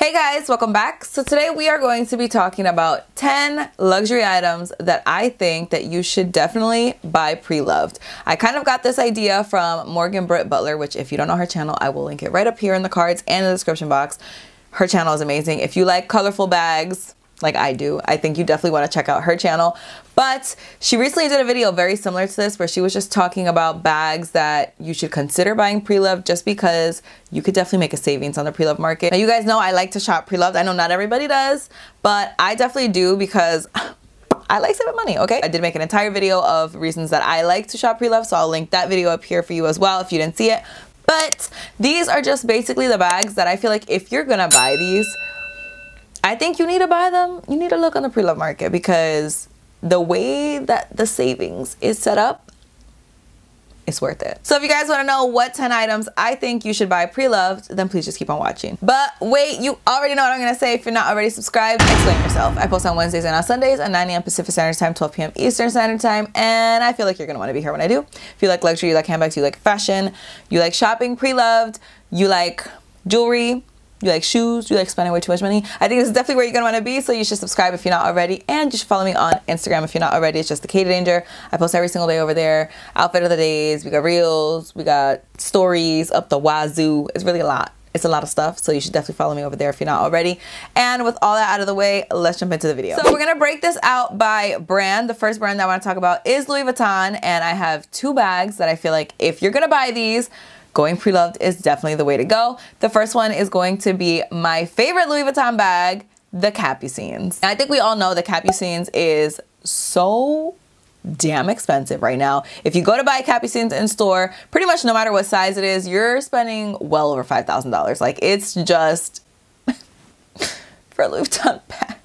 Hey guys, welcome back. So today we are going to be talking about 10 luxury items that I think that you should definitely buy pre-loved. I kind of got this idea from Morgan Britt Butler, which if you don't know her channel, I will link it right up here in the cards and in the description box. Her channel is amazing. If you like colorful bags, like I do, I think you definitely want to check out her channel. But she recently did a video very similar to this where she was just talking about bags that you should consider buying pre-loved just because you could definitely make a savings on the pre-loved market. Now you guys know I like to shop pre-loved. I know not everybody does, but I definitely do because I like saving money, okay? I did make an entire video of reasons that I like to shop pre-loved, so I'll link that video up here for you as well if you didn't see it. But these are just basically the bags that I feel like if you're gonna buy these, I think you need to buy them. You need to look on the pre-loved market because the way that the savings is set up, it's worth it. So if you guys want to know what 10 items I think you should buy pre-loved, then please just keep on watching. But wait, you already know what I'm going to say. If you're not already subscribed, explain yourself. I post on Wednesdays and on Sundays at 9 a.m. Pacific Standard Time, 12 p.m. Eastern Standard Time, and I feel like you're going to want to be here when I do. If you like luxury, you like handbags, you like fashion, you like shopping pre-loved, you like jewelry, you like shoes, you like spending way too much money, I think this is definitely where you're gonna wanna be, so you should subscribe if you're not already, and you should follow me on Instagram if you're not already. It's just the Katie Danger. I post every single day over there. Outfit of the days, we got reels, we got stories up the wazoo. It's really a lot. It's a lot of stuff, so you should definitely follow me over there if you're not already. And with all that out of the way, let's jump into the video. So we're gonna break this out by brand. The first brand that I wanna talk about is Louis Vuitton, and I have two bags that I feel like if you're gonna buy these, going pre-loved is definitely the way to go. The first one is going to be my favorite Louis Vuitton bag, the Capucines. And I think we all know the Capucines is so damn expensive right now. If you go to buy Capucines in store, pretty much no matter what size it is, you're spending well over $5,000. Like, it's just for a Louis Vuitton bag.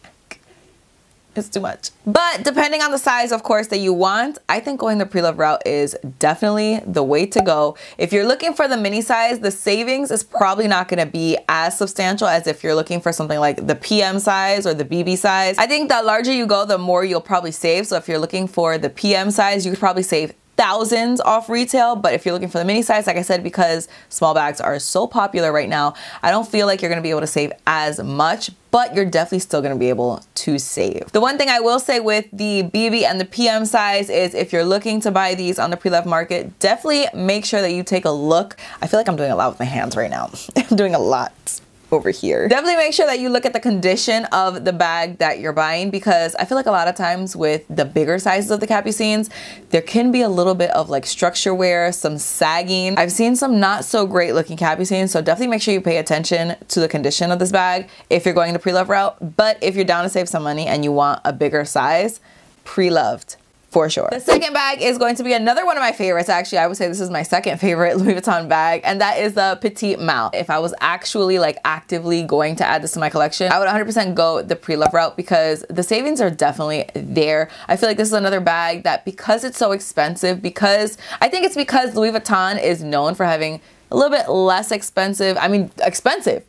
It's too much. But depending on the size, of course, that you want, I think going the pre-loved route is definitely the way to go. If you're looking for the mini size, the savings is probably not going to be as substantial as if you're looking for something like the PM size or the BB size. I think the larger you go, the more you'll probably save. So if you're looking for the PM size, you could probably save thousands off retail. But if you're looking for the mini size, like I said, because small bags are so popular right now, I don't feel like you're going to be able to save as much, but you're definitely still going to be able to save. The one thing I will say with the BB and the PM size is if you're looking to buy these on the pre-loved market, definitely make sure that you take a look. I feel like I'm doing a lot with my hands right now. I'm doing a lot over here. Definitely make sure that you look at the condition of the bag that you're buying, because I feel like a lot of times with the bigger sizes of the Capucines, there can be a little bit of like structure wear, some sagging. I've seen some not so great looking Capucines, so definitely make sure you pay attention to the condition of this bag if you're going the pre-loved route. But if you're down to save some money and you want a bigger size, pre-loved for sure. The second bag is going to be another one of my favorites. Actually, I would say this is my second favorite Louis Vuitton bag, and that is the Petite Malle. If I was actually like actively going to add this to my collection, I would 100% go the pre-loved route because the savings are definitely there. I feel like this is another bag that, because it's so expensive, because I think it's because Louis Vuitton is known for having a little bit less expensive, I mean expensive,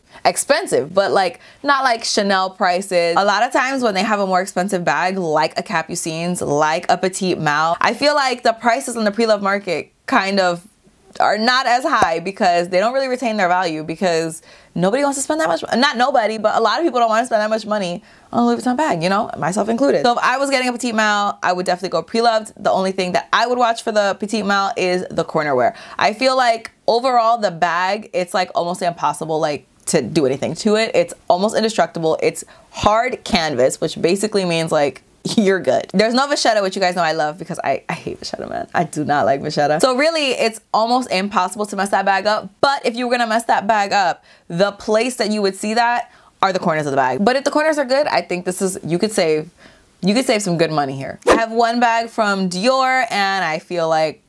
but like not like Chanel prices. A lot of times when they have a more expensive bag like a Capucines, like a Petite Malle, I feel like the prices on the pre-loved market kind of are not as high because they don't really retain their value, because nobody wants to spend that much, not nobody, but a lot of people don't want to spend that much money on a Louis Vuitton bag, you know, myself included. So if I was getting a Petite Malle, I would definitely go pre-loved. The only thing that I would watch for the Petite Malle is the corner wear. I feel like overall the bag, it's like almost impossible like to do anything to it. It's almost indestructible. It's hard canvas, which basically means like you're good. There's no vachetta, which you guys know I love because I hate vachetta, man. I do not like vachetta. So really, it's almost impossible to mess that bag up. But if you were gonna mess that bag up, the place that you would see that are the corners of the bag. But if the corners are good, I think this is, you could save some good money here. I have one bag from Dior, and I feel like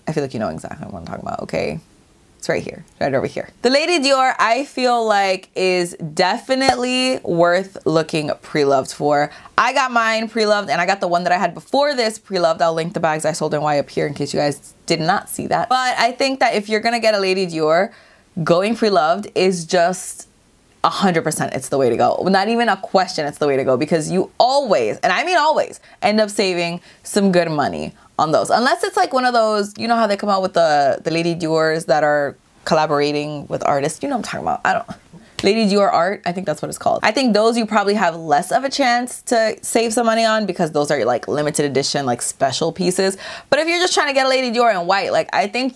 you know exactly what I'm talking about, okay? It's right here, right over here. The Lady Dior, I feel like is definitely worth looking pre-loved for. I got mine pre-loved, and I got the one that I had before this pre-loved. I'll link the bags I sold and why up here in case you guys did not see that. But I think that if you're gonna get a Lady Dior, going pre-loved is just 100% it's the way to go. Not even a question, it's the way to go, because you always, and I mean always, end up saving some good money on those. Unless it's like one of those, you know how they come out with the Lady Dior's that are collaborating with artists. You know what I'm talking about. Lady Dior Art, I think that's what it's called. I think those you probably have less of a chance to save some money on because those are like limited edition, like special pieces. But if you're just trying to get a Lady Dior in white, like I think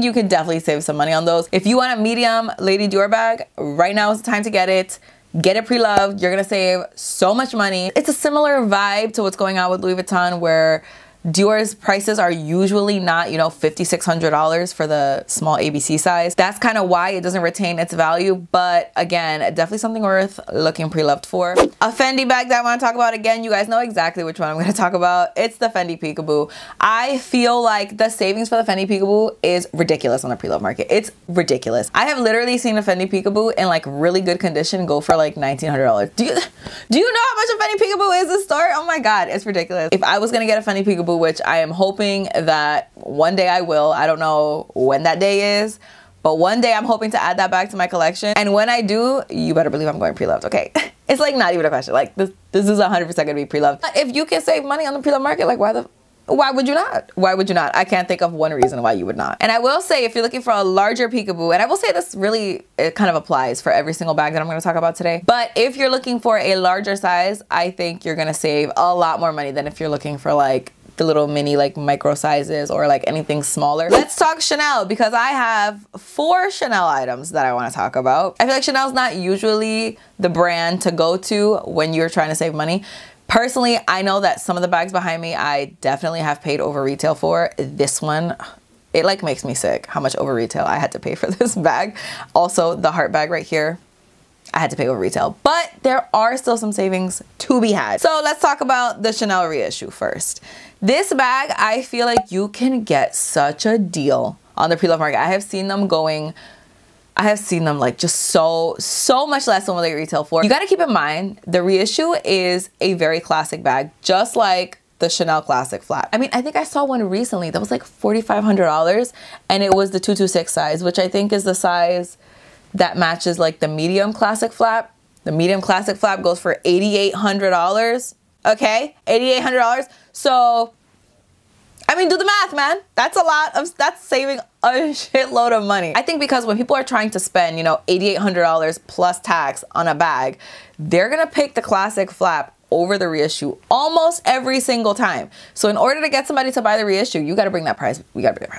you could definitely save some money on those. If you want a medium Lady Dior bag, right now is the time to get it. Get it pre-loved. You're gonna save so much money. It's a similar vibe to what's going on with Louis Vuitton, where Dior's prices are usually not, you know, $500, $600 for the small ABC size. That's kind of why it doesn't retain its value. But again, definitely something worth looking pre-loved for. A Fendi bag that I want to talk about, again, you guys know exactly which one I'm going to talk about. It's the Fendi Peekaboo. I feel like the savings for the Fendi Peekaboo is ridiculous on the pre-loved market. It's ridiculous. I have literally seen a Fendi Peekaboo in like really good condition go for like $1,900. Do you know how much a Fendi Peekaboo is in the store? Oh my God, it's ridiculous. If I was going to get a Fendi Peekaboo, which I am hoping that one day I will. I don't know when that day is, but one day I'm hoping to add that bag to my collection. And when I do, you better believe I'm going pre-loved, okay? It's like not even a question. Like this is 100% gonna be pre-loved. If you can save money on the pre-loved market, like why would you not? Why would you not? I can't think of one reason why you would not. And I will say, if you're looking for a larger peekaboo, and I will say this really, it kind of applies for every single bag that I'm going to talk about today. But if you're looking for a larger size, I think you're going to save a lot more money than if you're looking for like the little mini like micro sizes or like anything smaller. Let's talk Chanel, because I have 4 Chanel items that I want to talk about. I feel like Chanel's not usually the brand to go to when you're trying to save money. Personally, I know that some of the bags behind me, I definitely have paid over retail for. This one, it like makes me sick how much over retail I had to pay for this bag. Also, the heart bag right here, I had to pay over retail, but there are still some savings to be had. So let's talk about the Chanel reissue first. This bag, I feel like you can get such a deal on the pre-loved market. I have seen them like just so much less than what they retail for. You got to keep in mind, the reissue is a very classic bag, just like the Chanel Classic Flap. I mean, I think I saw one recently that was like $4,500 and it was the 226 size, which I think is the size that matches like the medium Classic Flap. The medium Classic Flap goes for $8,800. Okay, $8,800. So, I mean, do the math, man. That's saving a shitload of money. I think because when people are trying to spend, you know, $8,800 plus tax on a bag, they're gonna pick the Classic Flap over the reissue almost every single time. So in order to get somebody to buy the reissue, you gotta bring that price,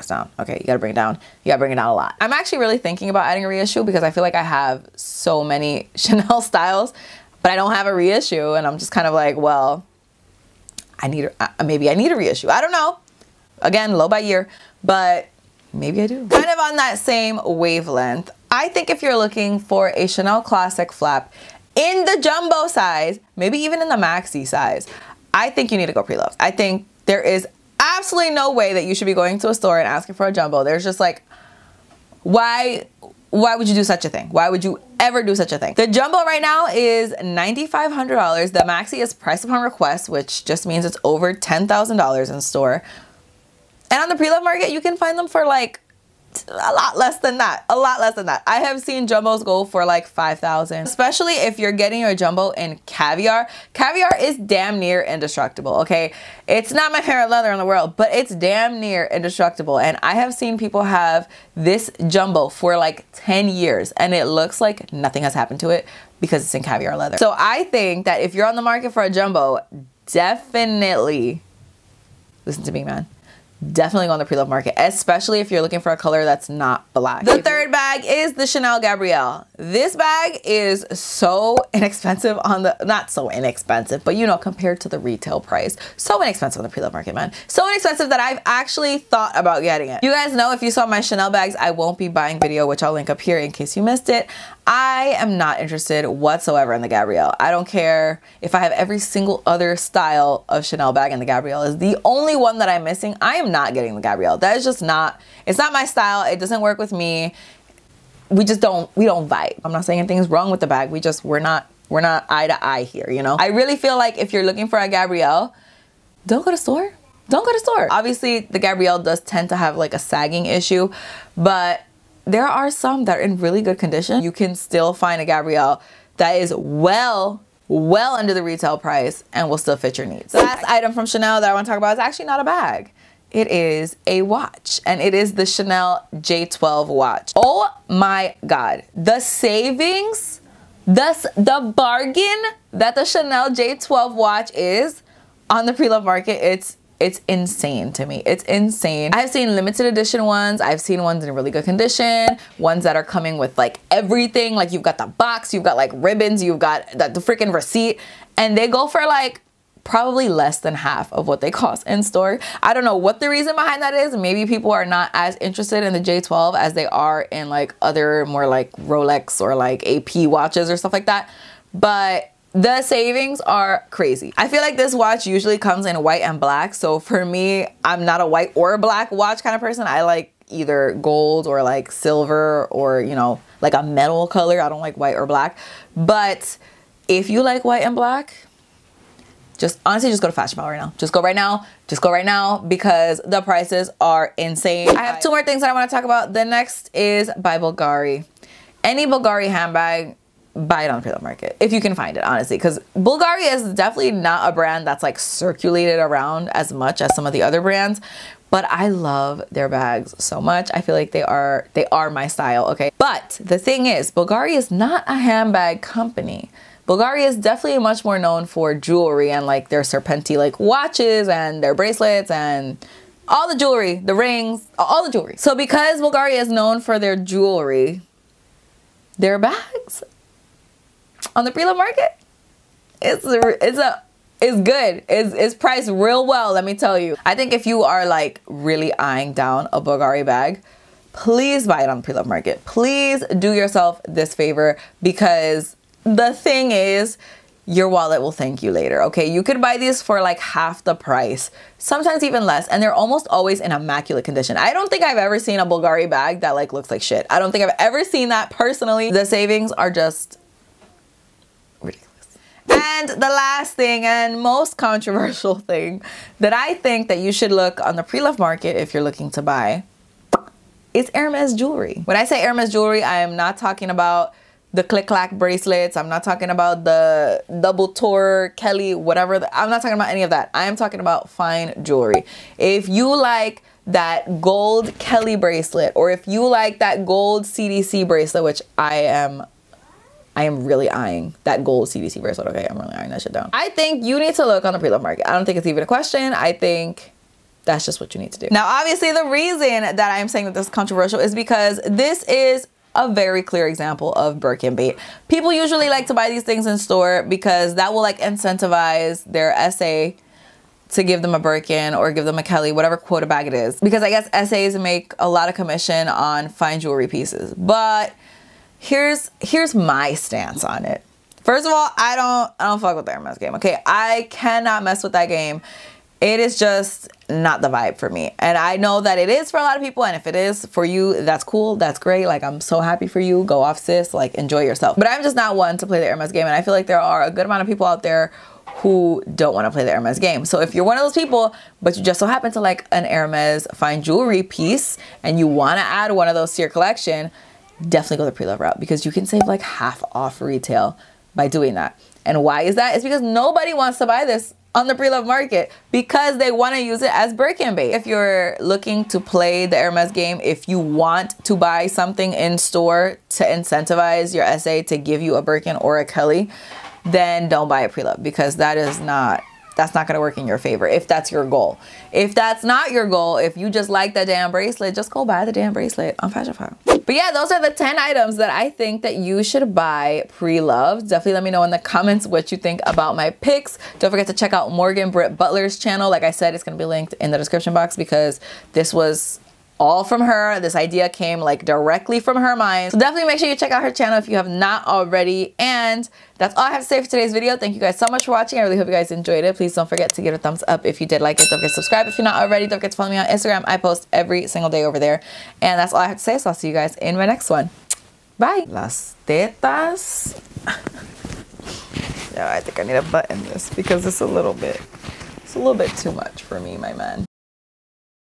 down. Okay, you gotta bring it down. You gotta bring it down a lot. I'm actually really thinking about adding a reissue because I feel like I have so many Chanel styles, but I don't have a reissue, and I'm just kind of like, well, maybe I need a reissue. I don't know. Again, low by year, but maybe I do. Kind of on that same wavelength, I think if you're looking for a Chanel Classic Flap in the jumbo size, maybe even in the maxi size, I think you need to go pre-loved. I think there is absolutely no way that you should be going to a store and asking for a jumbo. There's just like, why would you do such a thing? Why would you ever do such a thing? The jumbo right now is $9,500. The maxi is price upon request, which just means it's over $10,000 in store. And on the pre-loved market, you can find them for like a lot less than that. A lot less than that. I have seen jumbos go for like $5,000, especially if you're getting your jumbo in caviar. Caviar is damn near indestructible, okay? It's not my favorite leather in the world, but it's damn near indestructible. And I have seen people have this jumbo for like 10 years and it looks like nothing has happened to it because it's in caviar leather. So I think that if you're on the market for a jumbo, definitely, listen to me, man, definitely go on the pre-loved market, especially if you're looking for a color that's not black. The third bag is the Chanel Gabrielle. This bag is so inexpensive on the, not so inexpensive, but you know, compared to the retail price, so inexpensive on the pre-loved market, man. So inexpensive that I've actually thought about getting it. You guys know, if you saw my Chanel bags, I won't be buying video, which I'll link up here in case you missed it. I am not interested whatsoever in the Gabrielle. I don't care if I have every single other style of Chanel bag, and the Gabrielle is the only one that I'm missing. I am not getting the Gabrielle. That is just not, it's not my style. It doesn't work with me. We don't vibe. I'm not saying anything's wrong with the bag. We're not eye to eye here, you know? I really feel like if you're looking for a Gabrielle, don't go to store. Don't go to store. Obviously, the Gabrielle does tend to have like a sagging issue, but there are some that are in really good condition. You can still find a Gabrielle that is well under the retail price and will still fit your needs. The last item from Chanel that I want to talk about is actually not a bag. it is a watch, and it is the Chanel J12 watch. Oh my God, the savings, the bargain that the Chanel J12 watch is on the pre-loved market, it's insane to me. It's insane. I've seen limited edition ones. I've seen ones in really good condition, ones that are coming with like everything. Like you've got the box, you've got like ribbons, you've got the freaking receipt, and they go for like probably less than half of what they cost in store. I don't know what the reason behind that is. Maybe people are not as interested in the J12 as they are in like other more like Rolex or like AP watches or stuff like that. But the savings are crazy. I feel like this watch usually comes in white and black. So for me, I'm not a white or black watch kind of person. I like either gold or like silver or, you know, like a metal color. I don't like white or black. But if you like white and black, just honestly, just go to Fashion Mall right now. Just go right now. Just go right now because the prices are insane. I have two more things that I want to talk about. The next is by Bulgari. Any Bulgari handbag, buy it on the pre-loved market if you can find it, honestly, because Bulgari is definitely not a brand that's like circulated around as much as some of the other brands, but I love their bags so much. I feel like they are my style, okay? But the thing is, Bulgari is not a handbag company. Bulgari is definitely much more known for jewelry and like their Serpenti like watches and their bracelets and all the jewelry, the rings, all the jewelry. So because Bulgari is known for their jewelry, their bags on the pre-loved market, it's good. It's priced real well, let me tell you. I think if you are like really eyeing down a Bulgari bag, please buy it on the pre-loved market. Please do yourself this favor, because the thing is, your wallet will thank you later, okay? You could buy these for like half the price, sometimes even less, and they're almost always in immaculate condition. I don't think I've ever seen a Bulgari bag that like looks like shit. I don't think I've ever seen that personally. The savings are just ridiculous. And the last thing and most controversial thing that I think that you should look on the pre-loved market if you're looking to buy is Hermes jewelry. When I say Hermes jewelry, I am not talking about the click-clack bracelets. I'm not talking about the double tour, Kelly, whatever. I'm not talking about any of that. I am talking about fine jewelry. If you like that gold Kelly bracelet, or if you like that gold CDC bracelet, which I am really eyeing that gold CDC bracelet, okay? I'm really eyeing that shit down. I think you need to look on the pre-loved market. I don't think it's even a question. I think that's just what you need to do. Now, obviously, the reason that I'm saying that this is controversial is because this is a very clear example of Birkin bait. People usually like to buy these things in store because that will like incentivize their SA to give them a Birkin or give them a Kelly, whatever quota bag it is. Because I guess SAs make a lot of commission on fine jewelry pieces. But here's my stance on it. First of all, I don't fuck with the Hermes game, okay? I cannot mess with that game. It is just not the vibe for me. And I know that it is for a lot of people, and if it is for you, that's cool, that's great. Like, I'm so happy for you. Go off, sis. Like, enjoy yourself. But I'm just not one to play the Hermes game, and I feel like there are a good amount of people out there who don't want to play the Hermes game. So if you're one of those people, but you just so happen to like an Hermes fine jewelry piece, and you want to add one of those to your collection, definitely go the pre-love route, because you can save like half off retail by doing that. And why is that? It's because nobody wants to buy this on the pre-loved market because they want to use it as Birkin bait. If you're looking to play the Hermes game, if you want to buy something in store to incentivize your SA to give you a Birkin or a Kelly, then don't buy a pre-love, because that's not going to work in your favor if that's your goal. If that's not your goal, if you just like the damn bracelet, just go buy the damn bracelet on Fashion File. But yeah, those are the 10 items that I think that you should buy pre-loved. Definitely let me know in the comments what you think about my picks. Don't forget to check out Morgan Britt Butler's channel. Like I said, it's going to be linked in the description box because this was all from her. This idea came like directly from her mind. So definitely make sure you check out her channel if you have not already. And that's all I have to say for today's video. Thank you guys so much for watching. I really hope you guys enjoyed it. Please don't forget to give it a thumbs up if you did like it. Don't forget to subscribe if you're not already. Don't forget to follow me on Instagram. I post every single day over there. And that's all I have to say. So I'll see you guys in my next one. Bye. Las tetas. Yeah, I think I need to button this because it's a little bit too much for me, my man.